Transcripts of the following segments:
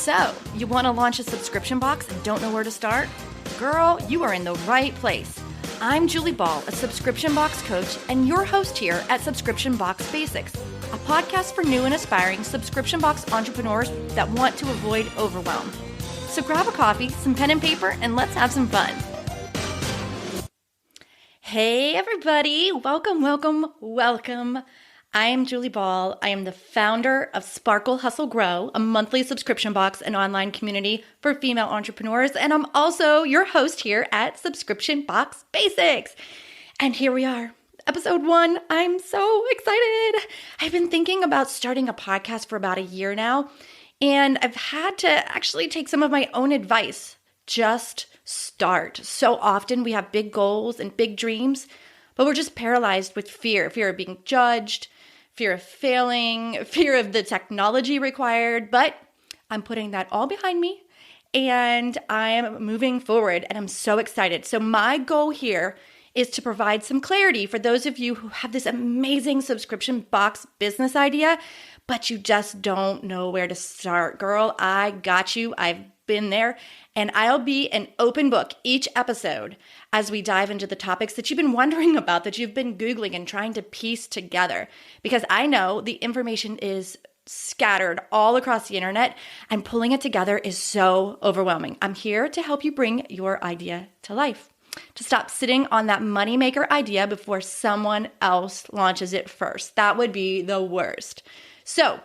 So, you want to launch a subscription box and don't know where to start? Girl, you are in the right place. I'm Julie Ball, a subscription box coach and your host here at Subscription Box Basics, a podcast for new and aspiring subscription box entrepreneurs that want to avoid overwhelm. So grab a coffee, some pen and paper, and let's have some fun. Hey everybody, welcome. I am Julie Ball. I am the founder of Sparkle Hustle Grow, a monthly subscription box and online community for female entrepreneurs. And I'm also your host here at Subscription Box Basics. And here we are, episode 1. I'm so excited. I've been thinking about starting a podcast for about a year now, and I've had to actually take some of my own advice. Just start. So often we have big goals and big dreams, but we're just paralyzed with fear of being judged, fear of failing, fear of the technology required. But I'm putting that all behind me and I'm moving forward and I'm so excited. So my goal here is to provide some clarity for those of you who have this amazing subscription box business idea, but you just don't know where to start. Girl, I got you. I've been there, and I'll be an open book each episode as we dive into the topics that you've been wondering about, that you've been Googling and trying to piece together, because I know the information is scattered all across the internet and pulling it together is so overwhelming. I'm here to help you bring your idea to life, to stop sitting on that moneymaker idea before someone else launches it first. That would be the worst. So,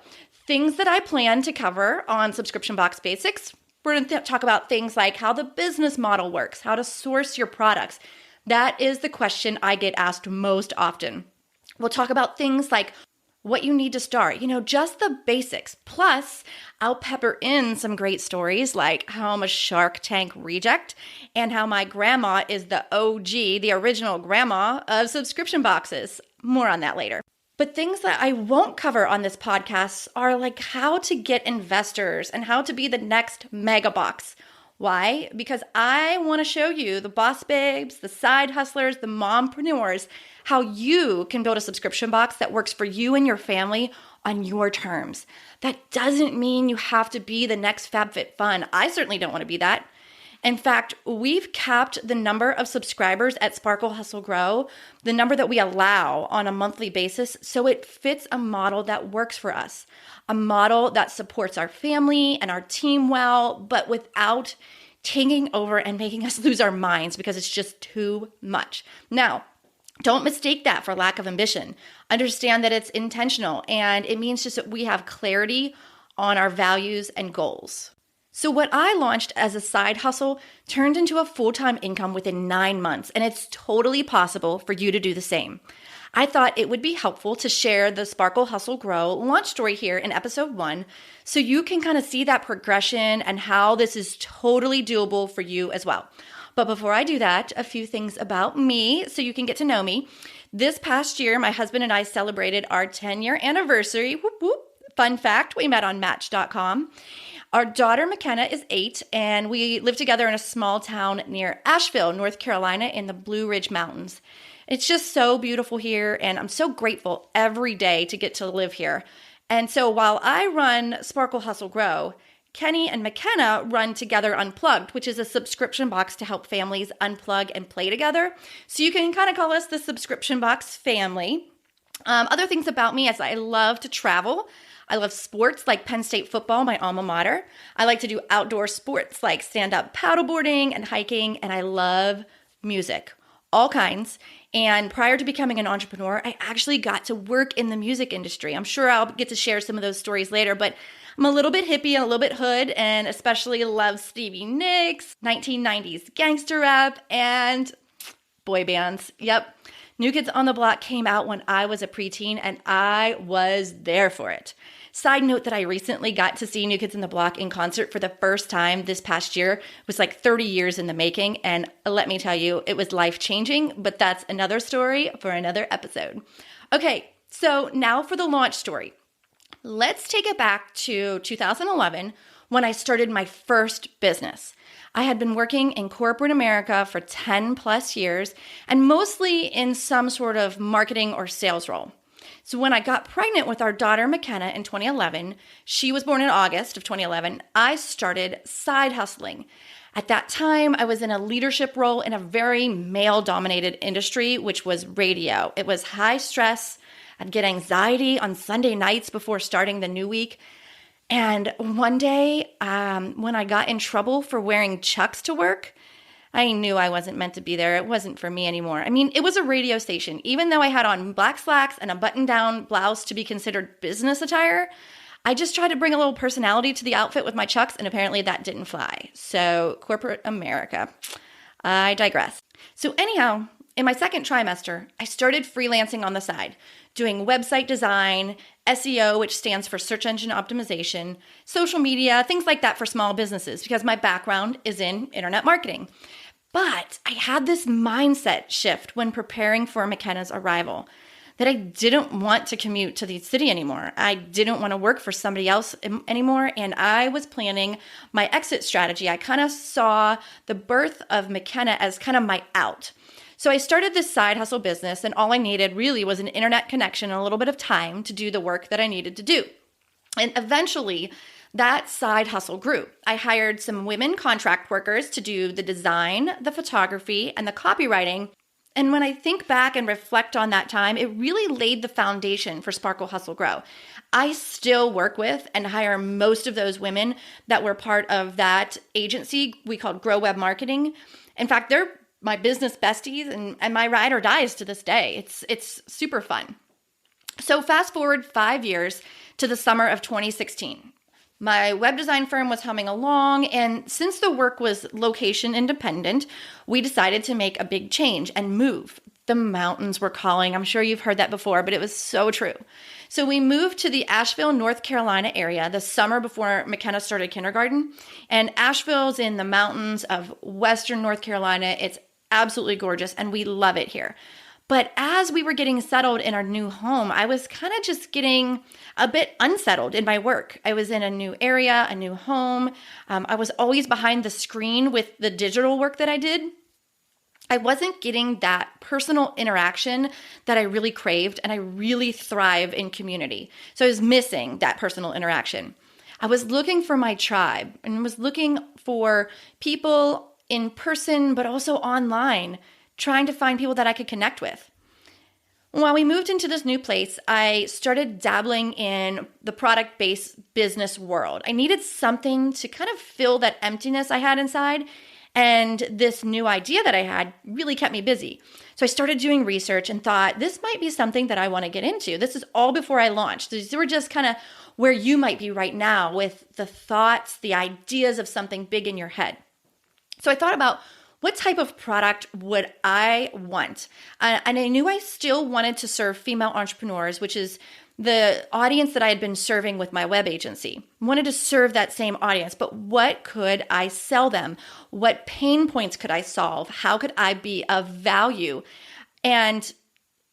things that I plan to cover on Subscription Box Basics. We're going to talk about things like how the business model works, how to source your products. That is the question I get asked most often. We'll talk about things like what you need to start, just the basics. Plus, I'll pepper in some great stories like how I'm a Shark Tank reject and how my grandma is the OG, the original grandma of subscription boxes. More on that later. But things that I won't cover on this podcast are like how to get investors and how to be the next mega box. Why? Because I want to show you, the boss babes, the side hustlers, the mompreneurs, how you can build a subscription box that works for you and your family on your terms. That doesn't mean you have to be the next FabFitFun. I certainly don't want to be that. In fact, we've capped the number of subscribers at Sparkle Hustle Grow, the number that we allow on a monthly basis, so it fits a model that works for us, a model that supports our family and our team well, but without taking over and making us lose our minds because it's just too much. Now, don't mistake that for lack of ambition. Understand that it's intentional and it means just that we have clarity on our values and goals. So what I launched as a side hustle turned into a full-time income within 9 months, and it's totally possible for you to do the same. I thought it would be helpful to share the Sparkle Hustle Grow launch story here in episode 1 so you can kind of see that progression and how this is totally doable for you as well. But before I do that, a few things about me so you can get to know me. This past year, my husband and I celebrated our 10-year anniversary. Whoop, whoop. Fun fact, we met on Match.com. Our daughter McKenna is 8, and we live together in a small town near Asheville, North Carolina, in the Blue Ridge Mountains. It's just so beautiful here, and I'm so grateful every day to get to live here. And so while I run Sparkle Hustle Grow, Kenny and McKenna run Together Unplugged, which is a subscription box to help families unplug and play together. So you can kind of call us the subscription box family. Other things about me is I love to travel. I love sports like Penn State football, my alma mater. I like to do outdoor sports like stand-up paddleboarding and hiking, and I love music, all kinds. And prior to becoming an entrepreneur, I actually got to work in the music industry. I'm sure I'll get to share some of those stories later, but I'm a little bit hippie and a little bit hood, and especially love Stevie Nicks, 1990s gangster rap, and boy bands. Yep. New Kids on the Block came out when I was a preteen, and I was there for it. Side note that I recently got to see New Kids on the Block in concert for the first time this past year. It was like 30 years in the making, and let me tell you, it was life-changing, but that's another story for another episode. Okay, so now for the launch story. Let's take it back to 2011 when I started my first business. I had been working in corporate America for 10 plus years and mostly in some sort of marketing or sales role. So when I got pregnant with our daughter McKenna in 2011, she was born in August of 2011, I started side hustling. At that time, I was in a leadership role in a very male-dominated industry, which was radio. It was high stress. I'd get anxiety on Sunday nights before starting the new week. And one day, when I got in trouble for wearing Chucks to work, I knew I wasn't meant to be there. It wasn't for me anymore. I mean, it was a radio station. Even though I had on black slacks and a button-down blouse to be considered business attire, I just tried to bring a little personality to the outfit with my Chucks, and apparently that didn't fly. So, corporate America. I digress. So anyhow, in my second trimester, I started freelancing on the side, doing website design, SEO, which stands for search engine optimization, social media, things like that for small businesses, because my background is in internet marketing. But I had this mindset shift when preparing for McKenna's arrival, that I didn't want to commute to the city anymore. I didn't want to work for somebody else anymore, and I was planning my exit strategy. I kind of saw the birth of McKenna as kind of my out. So I started this side hustle business, and all I needed really was an internet connection and a little bit of time to do the work that I needed to do. And eventually, that side hustle grew. I hired some women contract workers to do the design, the photography, and the copywriting. And when I think back and reflect on that time, it really laid the foundation for Sparkle Hustle Grow. I still work with and hire most of those women that were part of that agency we called Grow Web Marketing. In fact, they're my business besties and my ride or dies to this day. It's super fun. So fast forward 5 years to the summer of 2016. My web design firm was humming along, and since the work was location independent, we decided to make a big change and move. The mountains were calling. I'm sure you've heard that before, but it was so true. So we moved to the Asheville, North Carolina area the summer before McKenna started kindergarten. And Asheville's in the mountains of Western North Carolina. It's absolutely gorgeous, and we love it here. But as we were getting settled in our new home, I was kind of just getting a bit unsettled in my work. I was in a new area, a new home. I was always behind the screen with the digital work that I did. I wasn't getting that personal interaction that I really craved, and I really thrive in community. So I was missing that personal interaction. I was looking for my tribe and was looking for people in person, but also online, trying to find people that I could connect with. While we moved into this new place, I started dabbling in the product-based business world. I needed something to kind of fill that emptiness I had inside, and this new idea that I had really kept me busy. So I started doing research and thought, this might be something that I want to get into. This is all before I launched. These were just kind of where you might be right now with the thoughts, the ideas of something big in your head. So I thought about, what type of product would I want? And I knew I still wanted to serve female entrepreneurs, which is the audience that I had been serving with my web agency. I wanted to serve that same audience, but what could I sell them? What pain points could I solve? How could I be of value? And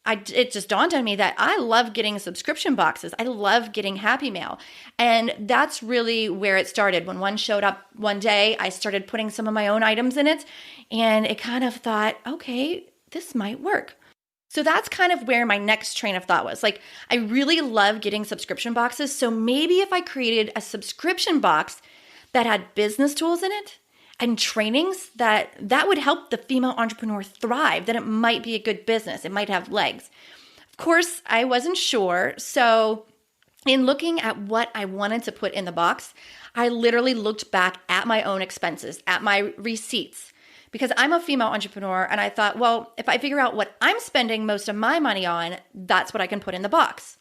it just dawned on me that I love getting subscription boxes. I love getting Happy Mail. And that's really where it started. When one showed up one day, I started putting some of my own items in it, and it kind of thought, okay, this might work. So that's kind of where my next train of thought was. Like, I really love getting subscription boxes. So maybe if I created a subscription box that had business tools in it and trainings that would help the female entrepreneur thrive, then it might be a good business. It might have legs. Of course, I wasn't sure. So in looking at what I wanted to put in the box, I literally looked back at my own expenses, at my receipts, because I'm a female entrepreneur, and I thought, well, if I figure out what I'm spending most of my money on, that's what I can put in the box.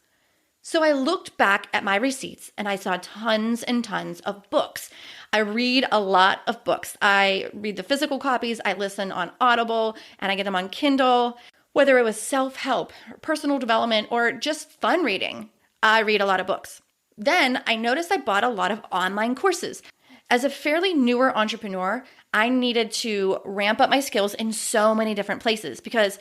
So I looked back at my receipts, and I saw tons and tons of books. I read a lot of books. I read the physical copies, I listen on Audible, and I get them on Kindle. Whether it was self-help, personal development, or just fun reading, I read a lot of books. Then I noticed I bought a lot of online courses. As a fairly newer entrepreneur, I needed to ramp up my skills in so many different places because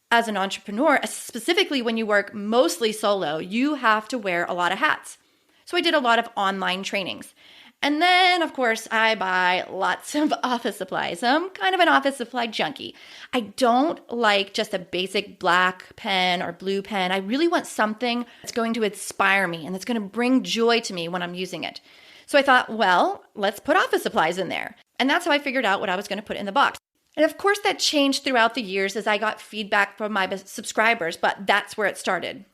as an entrepreneur, specifically when you work mostly solo, you have to wear a lot of hats. So I did a lot of online trainings. And then, of course, I buy lots of office supplies. I'm kind of an office supply junkie. I don't like just a basic black pen or blue pen. I really want something that's going to inspire me and that's going to bring joy to me when I'm using it. So I thought, well, let's put office supplies in there. And that's how I figured out what I was going to put in the box. And of course, that changed throughout the years as I got feedback from my subscribers, but that's where it started.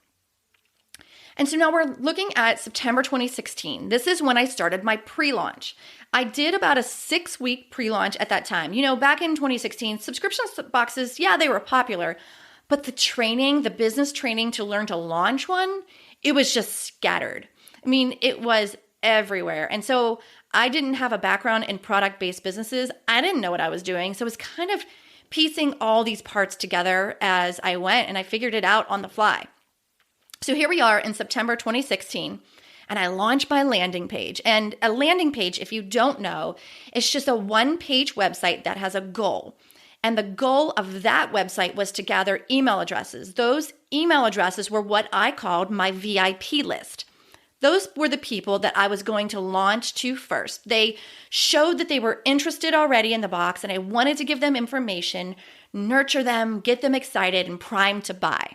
And so now we're looking at September 2016. This is when I started my pre-launch. I did about a 6-week pre-launch at that time. You know, back in 2016, subscription boxes, yeah, they were popular, but the training, the business training to learn to launch one, it was just scattered. I mean, it was everywhere. And so I didn't have a background in product-based businesses. I didn't know what I was doing. So it was kind of piecing all these parts together as I went, and I figured it out on the fly. So here we are in September 2016, and I launched my landing page. And a landing page, if you don't know, is just a one-page website that has a goal. And the goal of that website was to gather email addresses. Those email addresses were what I called my VIP list. Those were the people that I was going to launch to first. They showed that they were interested already in the box, and I wanted to give them information, nurture them, get them excited, and primed to buy.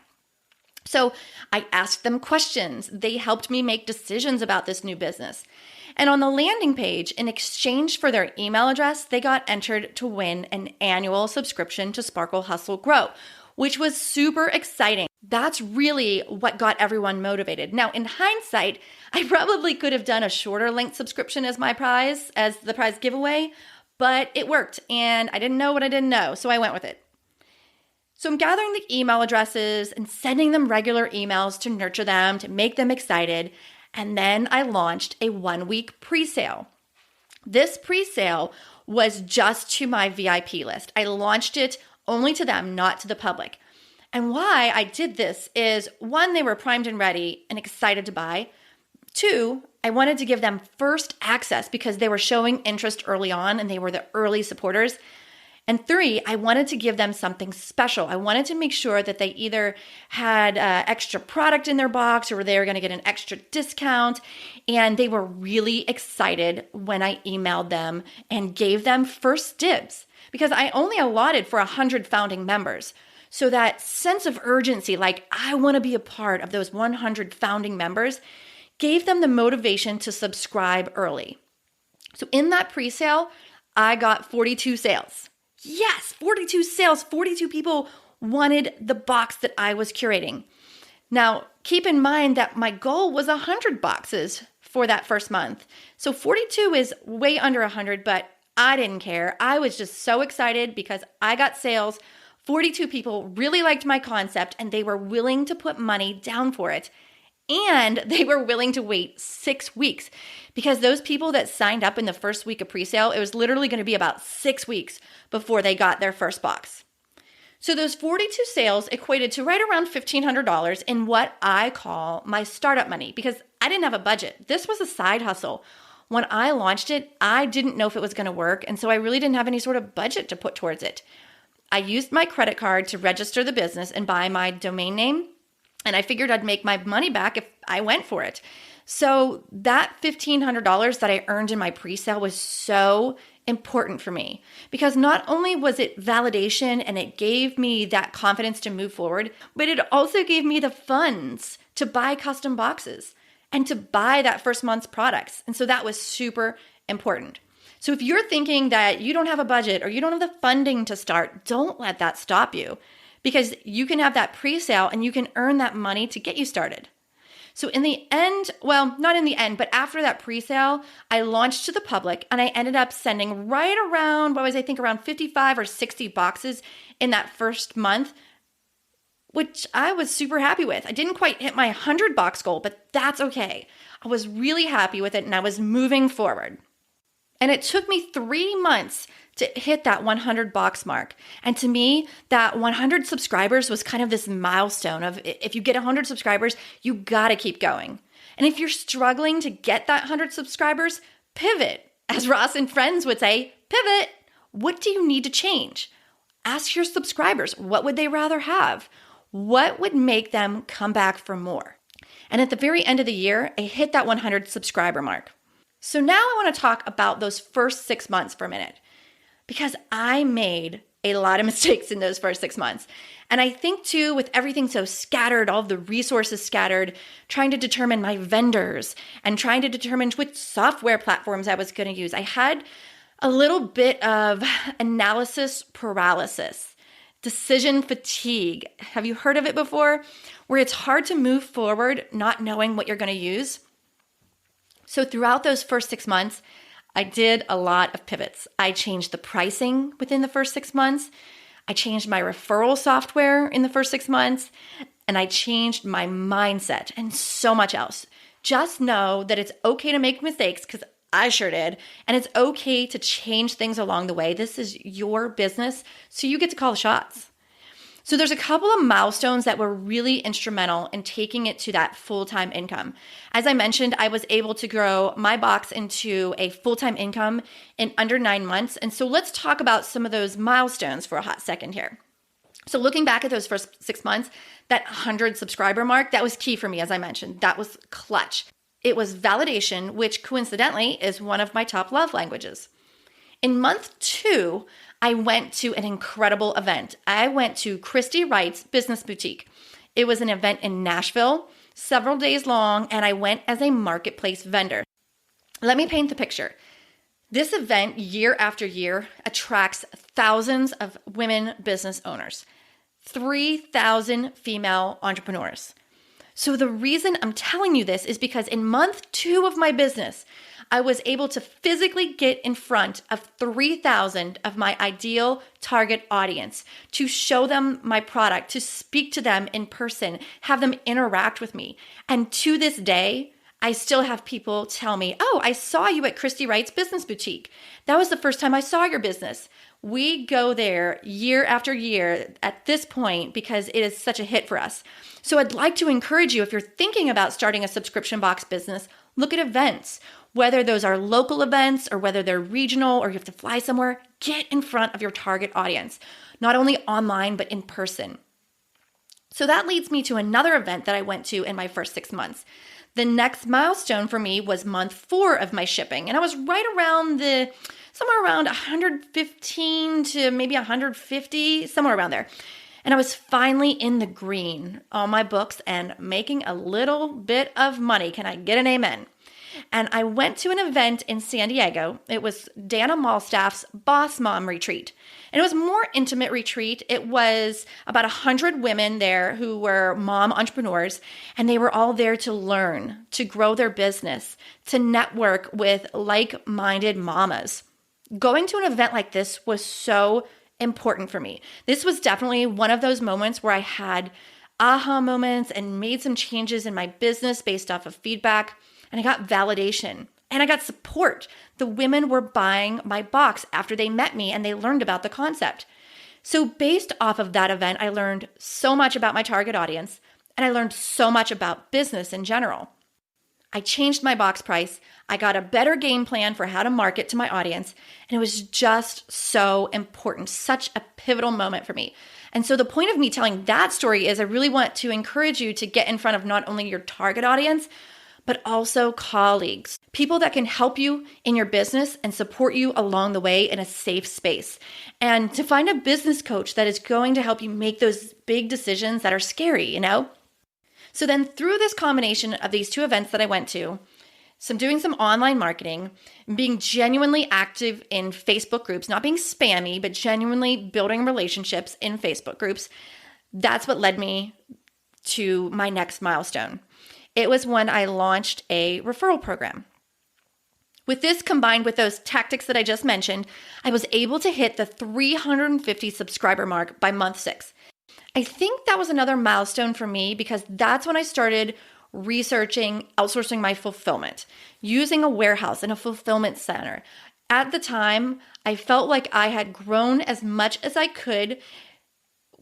So I asked them questions. They helped me make decisions about this new business. And on the landing page, in exchange for their email address, they got entered to win an annual subscription to Sparkle Hustle Grow, which was super exciting. That's really what got everyone motivated. Now, in hindsight, I probably could have done a shorter length subscription as my prize, as the prize giveaway, but it worked, and I didn't know what I didn't know, so I went with it. So I'm gathering the email addresses and sending them regular emails to nurture them, to make them excited. And then I launched a 1-week pre-sale. This pre-sale was just to my VIP list. I launched it only to them, not to the public. And why I did this is, 1, they were primed and ready and excited to buy. 2, I wanted to give them first access because they were showing interest early on and they were the early supporters. And 3, I wanted to give them something special. I wanted to make sure that they either had extra product in their box or they were going to get an extra discount. And they were really excited when I emailed them and gave them first dibs because I only allotted for 100 founding members. So that sense of urgency, like I want to be a part of those 100 founding members, gave them the motivation to subscribe early. So in that pre-sale, I got 42 sales. Yes, 42 sales, 42 people wanted the box that I was curating. Now, keep in mind that my goal was 100 boxes for that first month. So 42 is way under 100, but I didn't care. I was just so excited because I got sales. 42 people really liked my concept and they were willing to put money down for it. And they were willing to wait 6 weeks because those people that signed up in the first week of pre-sale, it was literally going to be about 6 weeks before they got their first box. So those 42 sales equated to right around $1,500 in what I call my startup money because I didn't have a budget. This was a side hustle. When I launched it, I didn't know if it was going to work, and so I really didn't have any sort of budget to put towards it. I used my credit card to register the business and buy my domain name. And I figured I'd make my money back if I went for it. So that $1,500 that I earned in my pre-sale was so important for me because not only was it validation and it gave me that confidence to move forward, but it also gave me the funds to buy custom boxes and to buy that first month's products. And so that was super important. So if you're thinking that you don't have a budget or you don't have the funding to start, don't let that stop you. Because you can have that pre-sale and you can earn that money to get you started. So in the end, well, not in the end, but after that pre-sale, I launched to the public and I ended up sending right around, around 55 or 60 boxes in that first month, which I was super happy with. I didn't quite hit my 100 box goal, but that's okay. I was really happy with it and I was moving forward. And it took me 3 months to hit that 100 box mark. And to me, that 100 subscribers was kind of this milestone of if you get 100 subscribers, you gotta keep going. And if you're struggling to get that 100 subscribers, pivot. As Ross and Friends would say, pivot. What do you need to change? Ask your subscribers, what would they rather have? What would make them come back for more? And at the very end of the year, I hit that 100 subscriber mark. So now I want to talk about those first 6 months for a minute, because I made a lot of mistakes in those first 6 months. And I think too, with everything so scattered, all of the resources scattered, trying to determine my vendors and trying to determine which software platforms I was going to use, I had a little bit of analysis paralysis, decision fatigue. Have you heard of it before? Where it's hard to move forward not knowing what you're going to use. So throughout those first 6 months, I did a lot of pivots. I changed the pricing within the first 6 months. I changed my referral software in the first 6 months, and I changed my mindset and so much else. Just know that it's okay to make mistakes, because I sure did, and it's okay to change things along the way. This is your business, so you get to call the shots. So there's a couple of milestones that were really instrumental in taking it to that full-time income. As I mentioned, I was able to grow my box into a full-time income in under 9 months. And so let's talk about some of those milestones for a hot second here. So looking back at those first 6 months, that 100 subscriber mark, that was key for me, as I mentioned. That was clutch. It was validation, which coincidentally is one of my top love languages. In month 2, I went to an incredible event. I went to Christy Wright's Business Boutique. It was an event in Nashville, several days long, and I went as a marketplace vendor. Let me paint the picture. This event, year after year, attracts thousands of women business owners, 3,000 female entrepreneurs. So the reason I'm telling you this is because in month 2 of my business, I was able to physically get in front of 3,000 of my ideal target audience to show them my product, to speak to them in person, have them interact with me. And to this day, I still have people tell me, "Oh, I saw you at Christy Wright's Business Boutique. That was the first time I saw your business." We go there year after year at this point because it is such a hit for us. So I'd like to encourage you, if you're thinking about starting a subscription box business, look at events. Whether those are local events or whether they're regional or you have to fly somewhere, get in front of your target audience, not only online, but in person. So that leads me to another event that I went to in my first 6 months. The next milestone for me was month 4 of my shipping. And I was right around somewhere around 115 to maybe 150, somewhere around there. And I was finally in the green on my books and making a little bit of money. Can I get an amen? And I went to an event in San Diego. It was Dana Malstaff's Boss Mom Retreat. And it was a more intimate retreat. It was about 100 women there who were mom entrepreneurs, and they were all there to learn, to grow their business, to network with like-minded mamas. Going to an event like this was so important for me. This was definitely one of those moments where I had aha moments and made some changes in my business based off of feedback. And I got validation and I got support. The women were buying my box after they met me and they learned about the concept. So based off of that event, I learned so much about my target audience and I learned so much about business in general. I changed my box price. I got a better game plan for how to market to my audience. And it was just so important, such a pivotal moment for me. And so the point of me telling that story is I really want to encourage you to get in front of not only your target audience, but also colleagues, people that can help you in your business and support you along the way in a safe space. And to find a business coach that is going to help you make those big decisions that are scary, So then through this combination of these 2 events that I went to, doing some online marketing, being genuinely active in Facebook groups, not being spammy, but genuinely building relationships in Facebook groups, that's what led me to my next milestone. It was when I launched a referral program. With this combined with those tactics that I just mentioned, I was able to hit the 350 subscriber mark by month 6. I think that was another milestone for me because that's when I started researching outsourcing my fulfillment, using a warehouse and a fulfillment center. At the time, I felt like I had grown as much as I could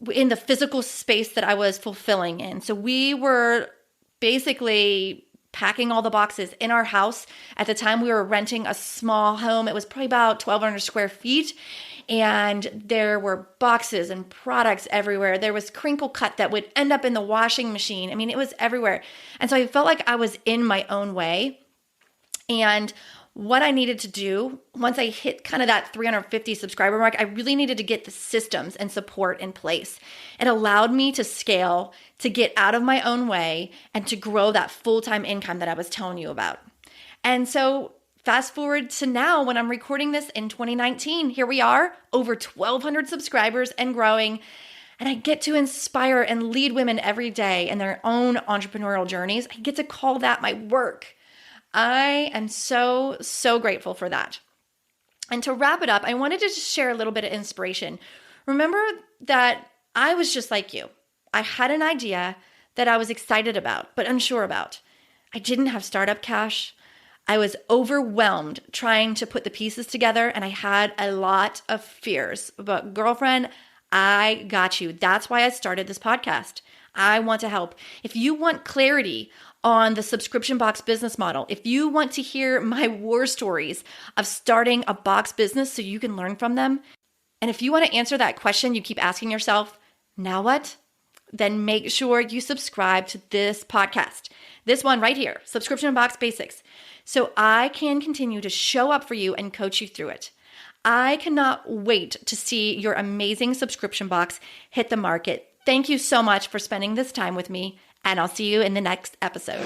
in the physical space that I was fulfilling in. So we were basically packing all the boxes in our house. At the time, we were renting a small home. It was probably about 1,200 square feet. And there were boxes and products everywhere. There was crinkle cut that would end up in the washing machine. I mean, it was everywhere. And so I felt like I was in my own way. And what I needed to do once I hit kind of that 350 subscriber mark. I really needed to get the systems and support in place. It allowed me to scale, to get out of my own way, and to grow that full-time income that I was telling you about. And so fast forward to now, when I'm recording this in 2019, here we are, over 1,200 subscribers and growing. And I get to inspire and lead women every day in their own entrepreneurial journeys. I get to call that my work. I am so, so grateful for that. And to wrap it up, I wanted to just share a little bit of inspiration. Remember that I was just like you. I had an idea that I was excited about, but unsure about. I didn't have startup cash. I was overwhelmed trying to put the pieces together, and I had a lot of fears. But girlfriend, I got you. That's why I started this podcast. I want to help. If you want clarity on the subscription box business model, if you want to hear my war stories of starting a box business so you can learn from them, and if you want to answer that question you keep asking yourself, now what? Then make sure you subscribe to this podcast. This one right here, Subscription Box Basics, so I can continue to show up for you and coach you through it. I cannot wait to see your amazing subscription box hit the market. Thank you so much for spending this time with me, and I'll see you in the next episode.